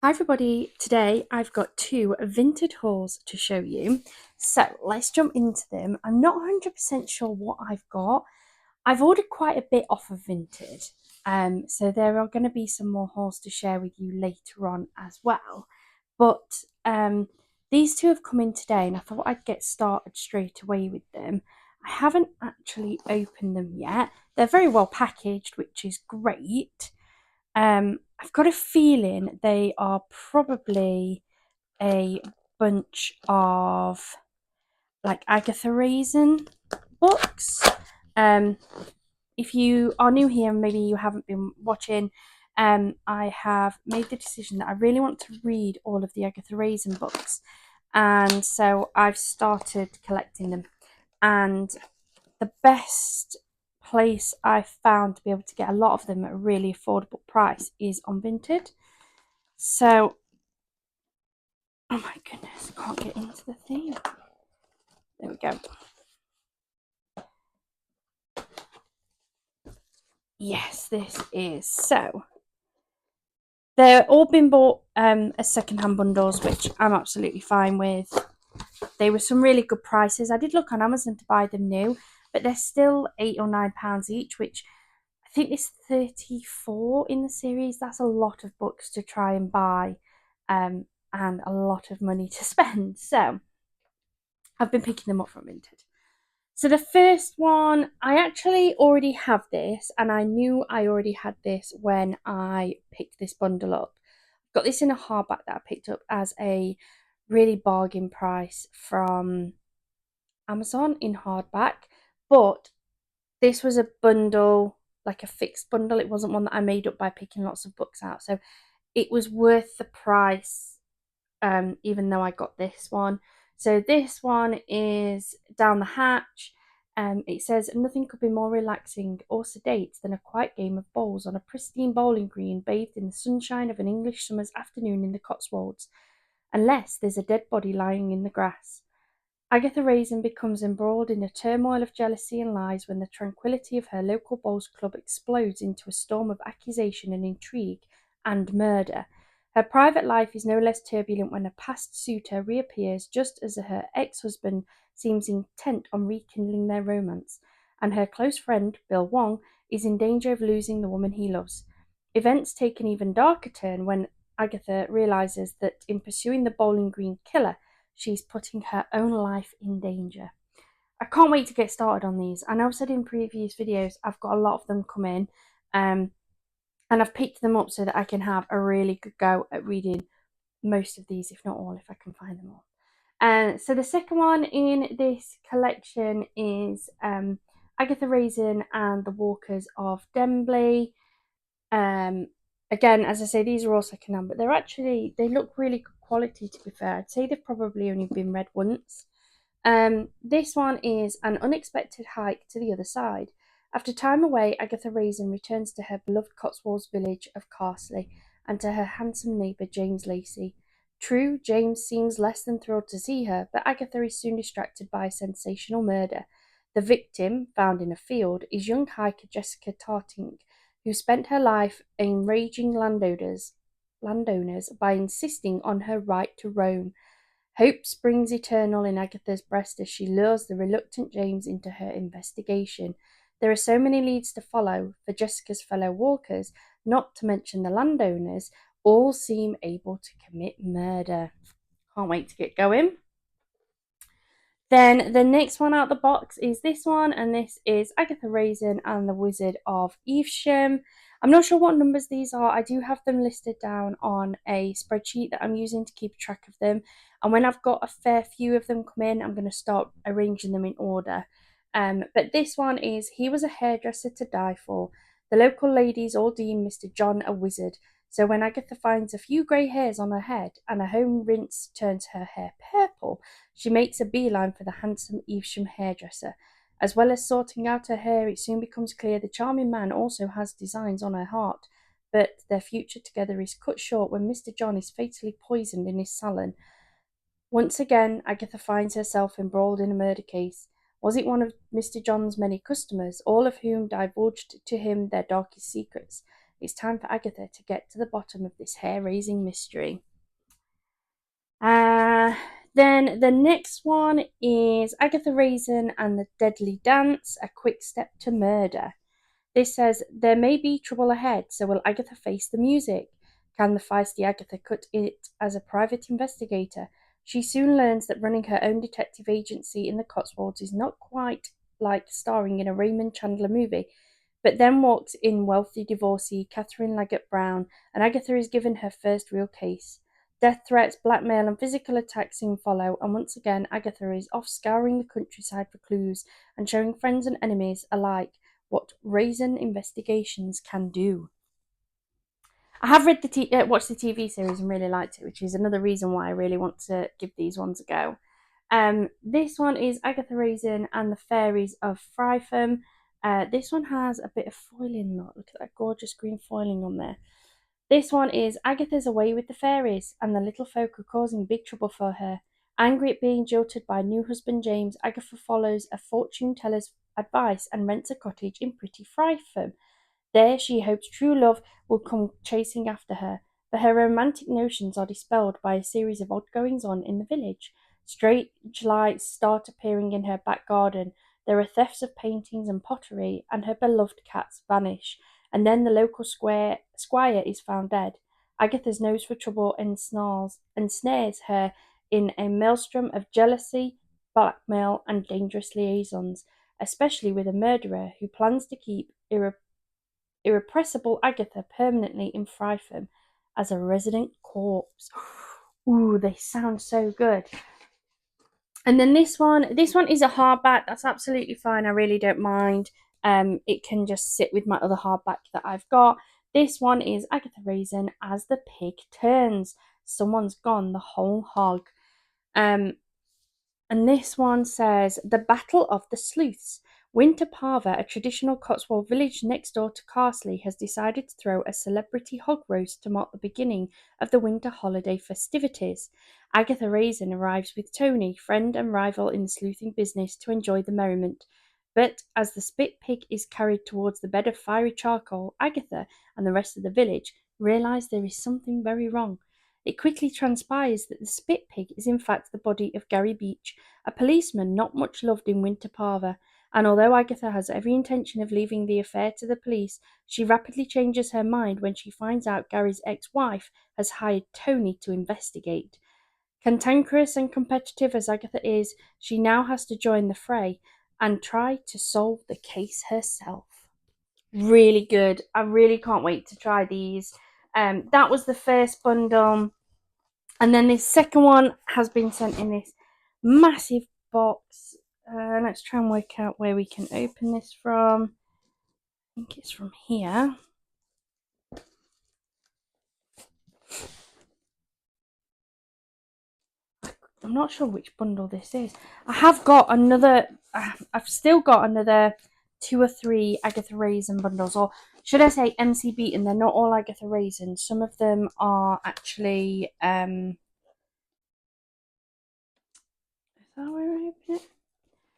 Hi everybody, today I've got two Vinted hauls to show you. So let's jump into them. I'm not 100% sure what I've got. I've ordered quite a bit off of Vinted. So there are going to be some more hauls to share with you later on as well. But these two have come in today and I thought I'd get started straight away with them. I haven't actually opened them yet. They're very well packaged, which is great. I've got a feeling they are probably a bunch of like Agatha Raisin books. Um, if you are new here and maybe you haven't been watching, I have made the decision that I really want to read all of the Agatha Raisin books, and so I've started collecting them. And the best place I've found to be able to get a lot of them at a really affordable price is on Vinted. So, oh my goodness, can't get into the thing. There we go. Yes, this is. So, they're all been bought as second-hand bundles, which I'm absolutely fine with. They were some really good prices. I did look on Amazon to buy them new, but they're still £8 or £9 each, which I think there's 34 in the series. That's a lot of books to try and buy, and a lot of money to spend. So I've been picking them up from Vinted. So the first one, I actually already have this, and I knew I already had this when I picked this bundle up. I've got this in a hardback that I picked up as a really bargain price from Amazon in hardback, but this was a bundle, like a fixed bundle. It wasn't one that I made up by picking lots of books out. So it was worth the price, even though I got this one. So this one is Down the Hatch. It says, nothing could be more relaxing or sedate than a quiet game of bowls on a pristine bowling green bathed in the sunshine of an English summer's afternoon in the Cotswolds, unless there's a dead body lying in the grass. Agatha Raisin becomes embroiled in a turmoil of jealousy and lies when the tranquility of her local bowls club explodes into a storm of accusation and intrigue and murder. Her private life is no less turbulent when a past suitor reappears just as her ex-husband seems intent on rekindling their romance, and her close friend, Bill Wong, is in danger of losing the woman he loves. Events take an even darker turn when Agatha realizes that in pursuing the Bowling Green killer, she's putting her own life in danger. I can't wait to get started on these. I know I've said in previous videos I've got a lot of them come in, and I've picked them up so that I can have a really good go at reading most of these, if not all, if I can find them all. So the second one in this collection is Agatha Raisin and the Walkers of Dembley. Um, Again, as I say, these are all secondhand, but they look really good quality, to be fair. I'd say they've probably only been read once. This one is An Unexpected Hike to the Other Side. After time away, Agatha Raisin returns to her beloved Cotswolds village of Carsley and to her handsome neighbour James Lacey. True, James seems less than thrilled to see her, but Agatha is soon distracted by a sensational murder. The victim, found in a field, is young hiker Jessica Tartink, who spent her life enraging landowners by insisting on her right to roam. Hope springs eternal in Agatha's breast as she lures the reluctant James into her investigation. There are so many leads to follow for Jessica's fellow walkers, not to mention the landowners, all seem able to commit murder. Can't wait to get going. Then the next one out the box is this one, and this is Agatha Raisin and the Wizard of Evesham. I'm not sure what numbers these are. I do have them listed down on a spreadsheet that I'm using to keep track of them. And when I've got a fair few of them come in, I'm going to start arranging them in order. But this one is He was a hairdresser to die for. The local ladies all deem Mr. John a wizard. So when Agatha finds a few grey hairs on her head and a home rinse turns her hair purple, she makes a beeline for the handsome Evesham hairdresser. As well as sorting out her hair, it soon becomes clear the charming man also has designs on her heart. But their future together is cut short when Mr. John is fatally poisoned in his salon. Once again, Agatha finds herself embroiled in a murder case. Was it one of Mr. John's many customers, all of whom divulged to him their darkest secrets? It's time for Agatha to get to the bottom of this hair-raising mystery. Uh, then the next one is Agatha Raisin and the Deadly Dance, A Quick Step to Murder. This says, there may be trouble ahead, so will Agatha face the music? Can the feisty Agatha cut it as a private investigator? She soon learns that running her own detective agency in the Cotswolds is not quite like starring in a Raymond Chandler movie, but then walks in wealthy divorcee Catherine Leggett Brown, and Agatha is given her first real case. Death threats, blackmail, and physical attacks soon follow, and once again Agatha is off scouring the countryside for clues and showing friends and enemies alike what Raisin investigations can do. I have watched the TV series and really liked it, which is another reason why I really want to give these ones a go. This one is Agatha Raisin and the Fairies of Frytham. This one has a bit of foiling. Look at that gorgeous green foiling on there. This one is Agatha's away with the fairies, and the little folk are causing big trouble for her. Angry at being jilted by new husband James, Agatha follows a fortune teller's advice and rents a cottage in pretty Frytham. There she hopes true love will come chasing after her, but her romantic notions are dispelled by a series of odd goings on in the village. Strange lights start appearing in her back garden, there are thefts of paintings and pottery, and her beloved cats vanish. And then the local squire is found dead. Agatha's nose for trouble and snarls and snares her in a maelstrom of jealousy, blackmail, and dangerous liaisons, especially with a murderer who plans to keep irrepressible Agatha permanently in Frytham as a resident corpse. Ooh, they sound so good. And then this one is a hardback. That's absolutely fine. I really don't mind. It can just sit with my other hardback that I've got. This one is Agatha Raisin as the pig turns. Someone's gone the whole hog. Um, and this one says The Battle of the Sleuths. Winter Parva, a traditional Cotswold village next door to Carsley, has decided to throw a celebrity hog roast to mark the beginning of the winter holiday festivities. Agatha Raisin arrives with Tony, friend and rival in the sleuthing business, to enjoy the merriment. But as the spit pig is carried towards the bed of fiery charcoal, Agatha and the rest of the village realise there is something very wrong. It quickly transpires that the spit pig is in fact the body of Gary Beach, a policeman not much loved in Winter Parva, and although Agatha has every intention of leaving the affair to the police, she rapidly changes her mind when she finds out Gary's ex-wife has hired Tony to investigate. Cantankerous and competitive as Agatha is, she now has to join the fray and try to solve the case herself. Really good. I really can't wait to try these. That was the first bundle. And then this second one has been sent in this massive box. Let's try and work out where we can open this from. I think it's from here. I'm not sure which bundle this is. I've still got another 2 or 3 Agatha Raisin bundles, or should I say MCB, and they're not all Agatha Raisin. Some of them are actually, is that where I open it?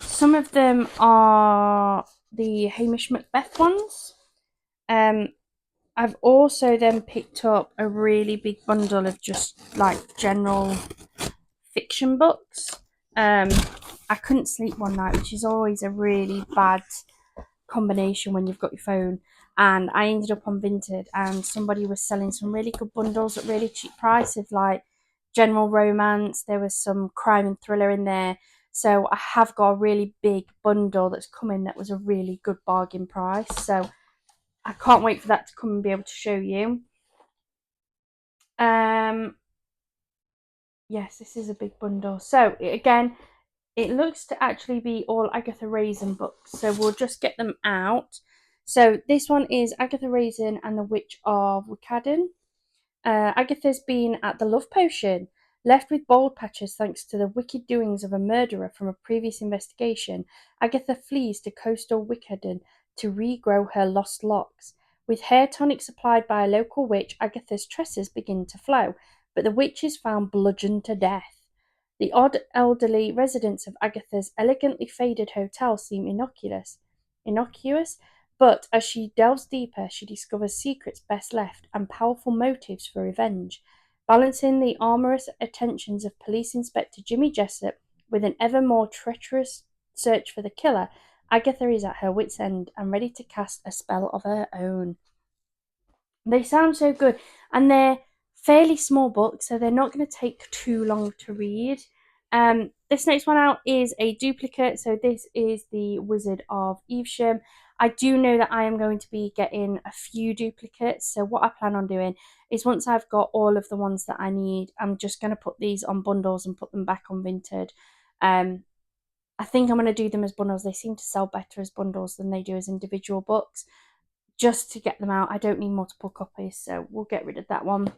Some of them are the Hamish Macbeth ones. I've also then picked up a really big bundle of just like general fiction books. I couldn't sleep one night, which is always a really bad combination when you've got your phone. And I ended up on Vinted, and somebody was selling some really good bundles at really cheap price of like general romance. There was some crime and thriller in there. So I have got a really big bundle that's coming that was a really good bargain price. So I can't wait for that to come and be able to show you. Yes, this is a big bundle. So again, it looks to actually be all Agatha Raisin books. So we'll just get them out. So this one is Agatha Raisin and the Witch of Wickhaden. Agatha's been at the Love Potion. Left with bald patches thanks to the wicked doings of a murderer from a previous investigation, Agatha flees to coastal Wickhaden to regrow her lost locks. With hair tonic supplied by a local witch, Agatha's tresses begin to flow, but the witch is found bludgeoned to death. The odd elderly residents of Agatha's elegantly faded hotel seem innocuous, But as she delves deeper, she discovers secrets best left and powerful motives for revenge. Balancing the amorous attentions of Police Inspector Jimmy Jessup with an ever more treacherous search for the killer, Agatha is at her wits' end and ready to cast a spell of her own. They sound so good, and they're fairly small books, so they're not going to take too long to read. This next one out is a duplicate, so this is the Wizard of Evesham. I do know that I am going to be getting a few duplicates, so what I plan on doing is once I've got all of the ones that I need, I'm just going to put these on bundles and put them back on Vinted. I think I'm going to do them as bundles. They seem to sell better as bundles than they do as individual books. Just to get them out, I don't need multiple copies, so we'll get rid of that one.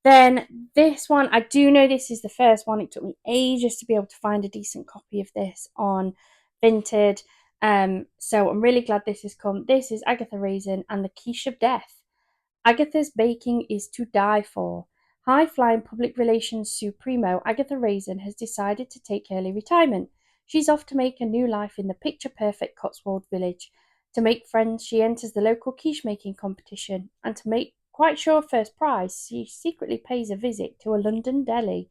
Then this one, I do know this is the first one. It took me ages to be able to find a decent copy of this on Vinted. So I'm really glad this has come. This is Agatha Raisin and the Quiche of Death. Agatha's baking is to die for. High-flying public relations supremo Agatha Raisin has decided to take early retirement. She's off to make a new life in the picture-perfect Cotswold village. To make friends, she enters the local quiche-making competition, and to make quite sure first prize, she secretly pays a visit to a London deli.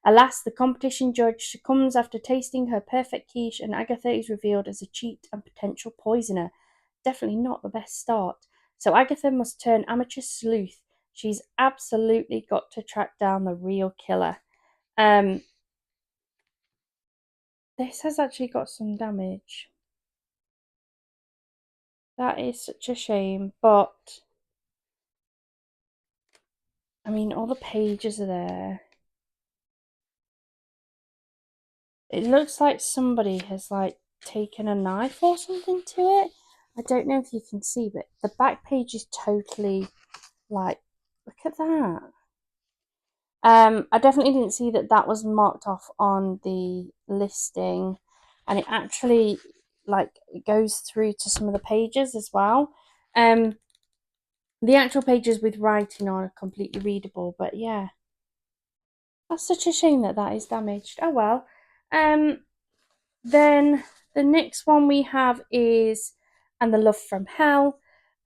Alas, the competition judge succumbs after tasting her perfect quiche, and Agatha is revealed as a cheat and potential poisoner. Definitely not the best start. So Agatha must turn amateur sleuth. She's absolutely got to track down the real killer. This has actually got some damage. That is such a shame, but I mean, all the pages are there. It looks like somebody has taken a knife or something to it. I don't know if you can see, but the back page is totally look at that. I definitely didn't see that that was marked off on the listing, and it actually it goes through to some of the pages as well. The actual pages with writing on are completely readable, but yeah, that's such a shame that that is damaged. Oh well. Then the next one we have is And the Love from Hell.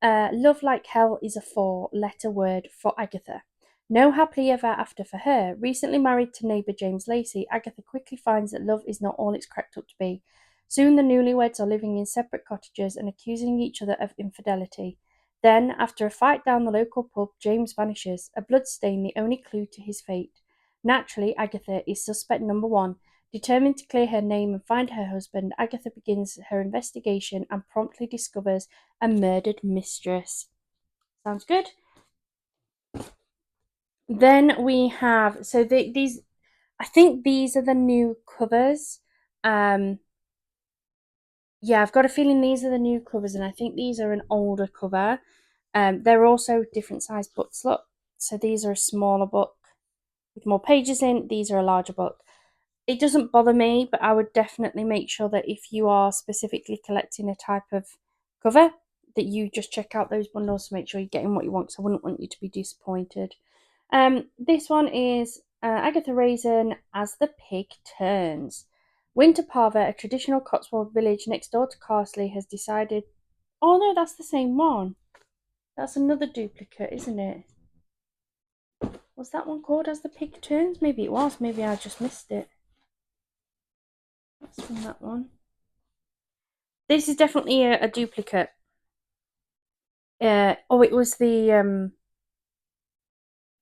Love like hell is a four-letter word for Agatha. No happily ever after for her. Recently married to neighbour James Lacey, Agatha quickly finds that love is not all it's cracked up to be. Soon the newlyweds are living in separate cottages and accusing each other of infidelity. Then, after a fight down the local pub, James vanishes, a bloodstain the only clue to his fate. Naturally, Agatha is suspect number one. Determined to clear her name and find her husband, Agatha begins her investigation and promptly discovers a murdered mistress. Sounds good? Then we have, so these, I think these are the new covers. Yeah, I've got a feeling these are the new covers, and I think these are an older cover. They're also different size books, look. So these are a smaller book with more pages in. These are a larger book. It doesn't bother me, but I would definitely make sure that if you are specifically collecting a type of cover, that you just check out those bundles to make sure you're getting what you want, because I wouldn't want you to be disappointed. This one is Agatha Raisin As the Pig Turns. Winter Parva, a traditional Cotswold village next door to Carsley, has decided. Oh no, that's the same one. That's another duplicate, isn't it? Was that one called As the Pig Turns? Maybe it was. Maybe I just missed it. That's from that one. This is definitely a duplicate. Oh, it was the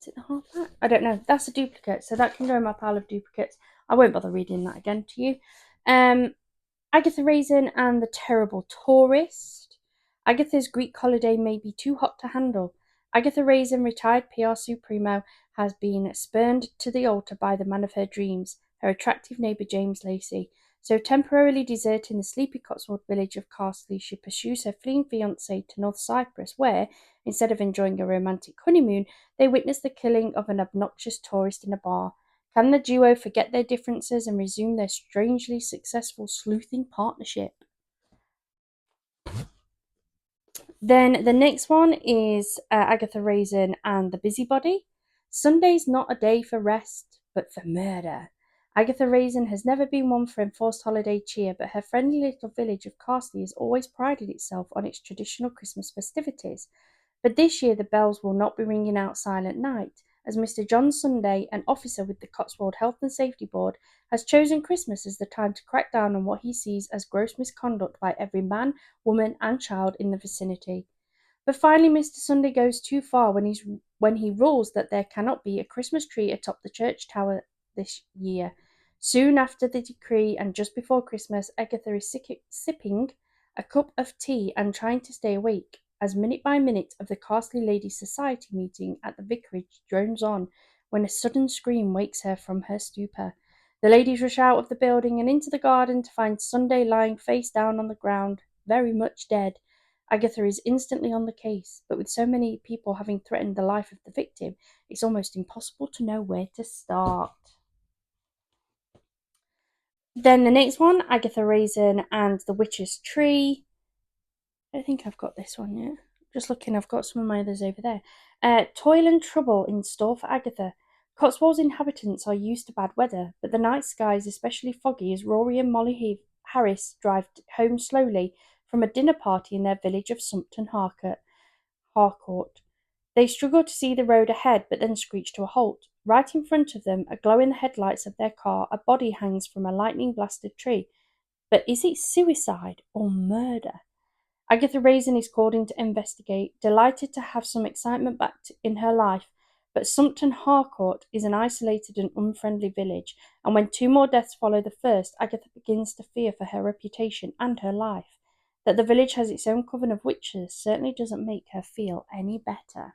is it the hardback? I don't know. That's a duplicate, so that can go in my pile of duplicates. I won't bother reading that again to you. Agatha Raisin and the Terrible Tourist. Agatha's Greek holiday may be too hot to handle. Agatha Raisin, retired PR Supremo, has been spurned to the altar by the man of her dreams, her attractive neighbour James Lacey. So temporarily deserting the sleepy Cotswold village of Carsley, she pursues her fleeing fiancé to North Cyprus, where, instead of enjoying a romantic honeymoon, they witness the killing of an obnoxious tourist in a bar. Can the duo forget their differences and resume their strangely successful sleuthing partnership? Then the next one is Agatha Raisin and the Busybody. Sunday's not a day for rest, but for murder. Agatha Raisin has never been one for enforced holiday cheer, but her friendly little village of Carsley has always prided itself on its traditional Christmas festivities. But this year the bells will not be ringing out Silent Night, as Mr. John Sunday, an officer with the Cotswold Health and Safety Board, has chosen Christmas as the time to crack down on what he sees as gross misconduct by every man, woman, and child in the vicinity. But finally Mr. Sunday goes too far when he rules that there cannot be a Christmas tree atop the church tower this year. Soon after the decree and just before Christmas, Agatha is sipping a cup of tea and trying to stay awake, as minute by minute of the Carsley Ladies' Society meeting at the vicarage drones on, when a sudden scream wakes her from her stupor. The ladies rush out of the building and into the garden to find Sunday lying face down on the ground, very much dead. Agatha is instantly on the case, but with so many people having threatened the life of the victim, it's almost impossible to know where to start. Then the next one, Agatha Raisin and the Witch's Tree. I don't think I've got this one yet. Just looking, I've got some of my others over there. Toil and trouble in store for Agatha. Cotswold's inhabitants are used to bad weather, but the night sky is especially foggy as Rory and Molly Harris drive home slowly from a dinner party in their village of Sumpton Harcourt. They struggle to see the road ahead, but then screech to a halt. Right in front of them, aglow in the headlights of their car, a body hangs from a lightning-blasted tree. But is it suicide or murder? Agatha Raisin is called in to investigate, delighted to have some excitement back in her life. But Sumpton Harcourt is an isolated and unfriendly village, and when two more deaths follow the first, Agatha begins to fear for her reputation and her life. That the village has its own coven of witches certainly doesn't make her feel any better.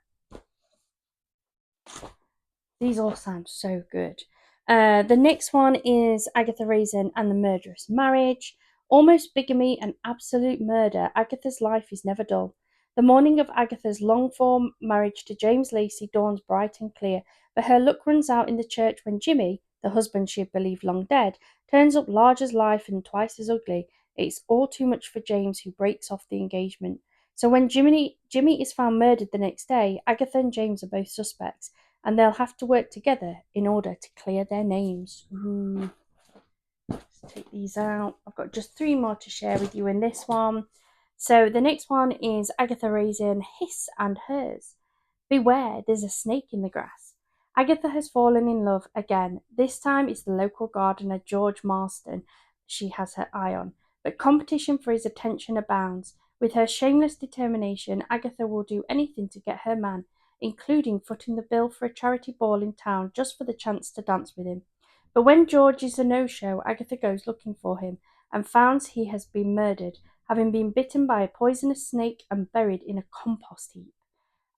These all sound so good. The next one is Agatha Raisin and the Murderous Marriage. Almost bigamy and absolute murder, Agatha's life is never dull. The morning of Agatha's long-form marriage to James Lacey dawns bright and clear, but her luck runs out in the church when Jimmy, the husband she had believed long dead, turns up large as life and twice as ugly. It's all too much for James, who breaks off the engagement. So when Jimmy is found murdered the next day, Agatha and James are both suspects, and they'll have to work together in order to clear their names. Ooh. Let's take these out. I've got just 3 more to share with you in this one. So the next one is Agatha Raisin, His and Hers. Beware, there's a snake in the grass. Agatha has fallen in love again. This time it's the local gardener, George Marston, she has her eye on. But competition for his attention abounds. With her shameless determination, Agatha will do anything to get her man, including footing the bill for a charity ball in town just for the chance to dance with him. But when George is a no-show, Agatha goes looking for him and finds he has been murdered, having been bitten by a poisonous snake and buried in a compost heap.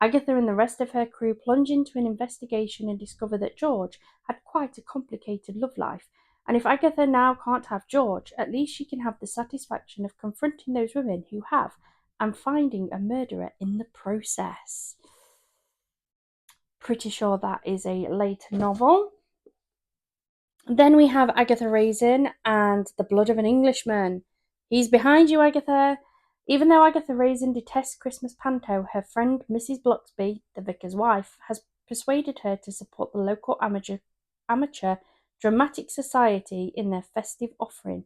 Agatha and the rest of her crew plunge into an investigation and discover that George had quite a complicated love life, and if Agatha now can't have George, at least she can have the satisfaction of confronting those women who have, and finding a murderer in the process. Pretty sure that is a later novel. Then we have Agatha Raisin and The Blood of an Englishman. He's behind you, Agatha. Even though Agatha Raisin detests Christmas panto, her friend Mrs. Bloxby, the vicar's wife, has persuaded her to support the local amateur dramatic society in their festive offering.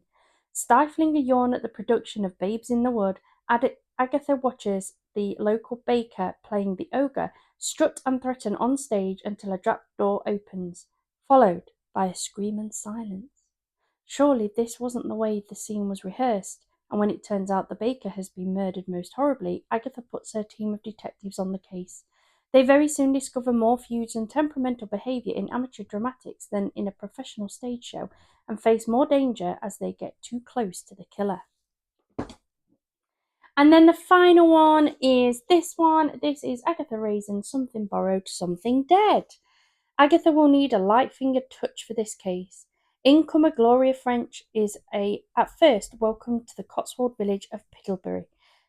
Stifling a yawn at the production of Babes in the Wood, Agatha watches the local baker playing the ogre strut and threaten on stage until a trap door opens, followed by a scream and silence. Surely this wasn't the way the scene was rehearsed, and when it turns out the baker has been murdered most horribly, Agatha puts her team of detectives on the case. They very soon discover more feuds and temperamental behaviour in amateur dramatics than in a professional stage show, and face more danger as they get too close to the killer. And then the final one is this one. This is Agatha Raisin, Something Borrowed, Something Dead. Agatha will need a light-fingered touch for this case. Incomer Gloria French is at first welcome to the Cotswold village of Piddlebury.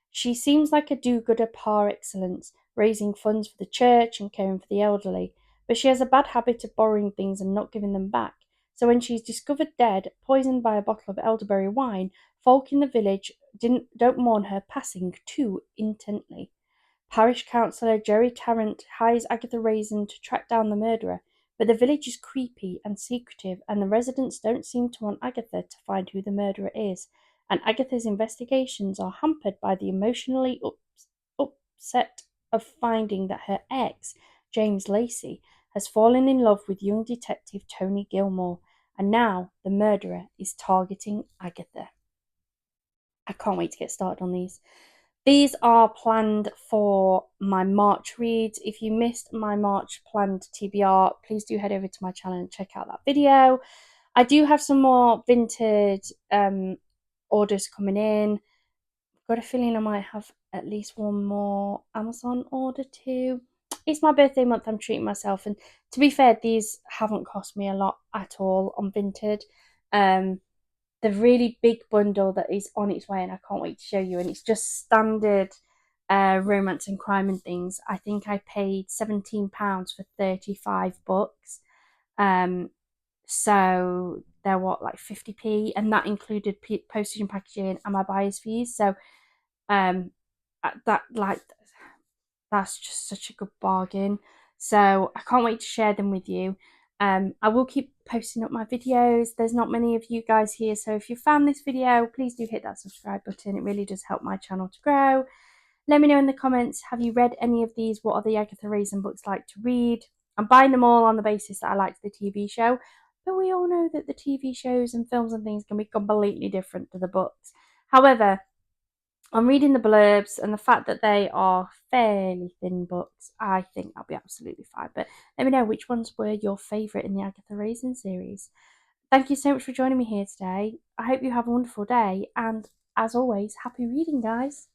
She seems like a do-gooder par excellence, raising funds for the church and caring for the elderly, but she has a bad habit of borrowing things and not giving them back. So when she's discovered dead, poisoned by a bottle of elderberry wine, folk in the village don't mourn her passing too intently. Parish councillor Jerry Tarrant hires Agatha Raisin to track down the murderer, But the village is creepy and secretive, and the residents don't seem to want Agatha to find who the murderer is. And Agatha's investigations are hampered by the emotionally upset of finding that her ex, James Lacey, has fallen in love with young detective Tony Gilmore, and now the murderer is targeting Agatha. I can't wait to get started on these. These are planned for my March reads. If you missed my March planned TBR, please do head over to my channel and check out that video. I do have some more Vinted orders coming in. I've got a feeling I might have at least one more Amazon order too. It's my birthday month, I'm treating myself. And to be fair, these haven't cost me a lot at all on Vinted. The really big bundle that is on its way, and I can't wait to show you, and it's just standard romance and crime and things. I think I paid £17 for 35 books. So they're what, like 50p, and that included postage and packaging and my buyer's fees. So that, like, that's just such a good bargain. So I can't wait to share them with you. I will keep posting up my videos. There's not many of you guys here, so if you found this video, please do hit that subscribe button. It really does help my channel to grow. Let me know in the comments, have you read any of these? What are the Agatha Raisin books like to read? I'm buying them all on the basis that I liked the TV show, but we all know that the TV shows and films and things can be completely different to the books. However, I'm reading the blurbs, and the fact that they are fairly thin books, I think I'll be absolutely fine. But let me know which ones were your favourite in the Agatha Raisin series. Thank you so much for joining me here today. I hope you have a wonderful day, and as always, happy reading, guys.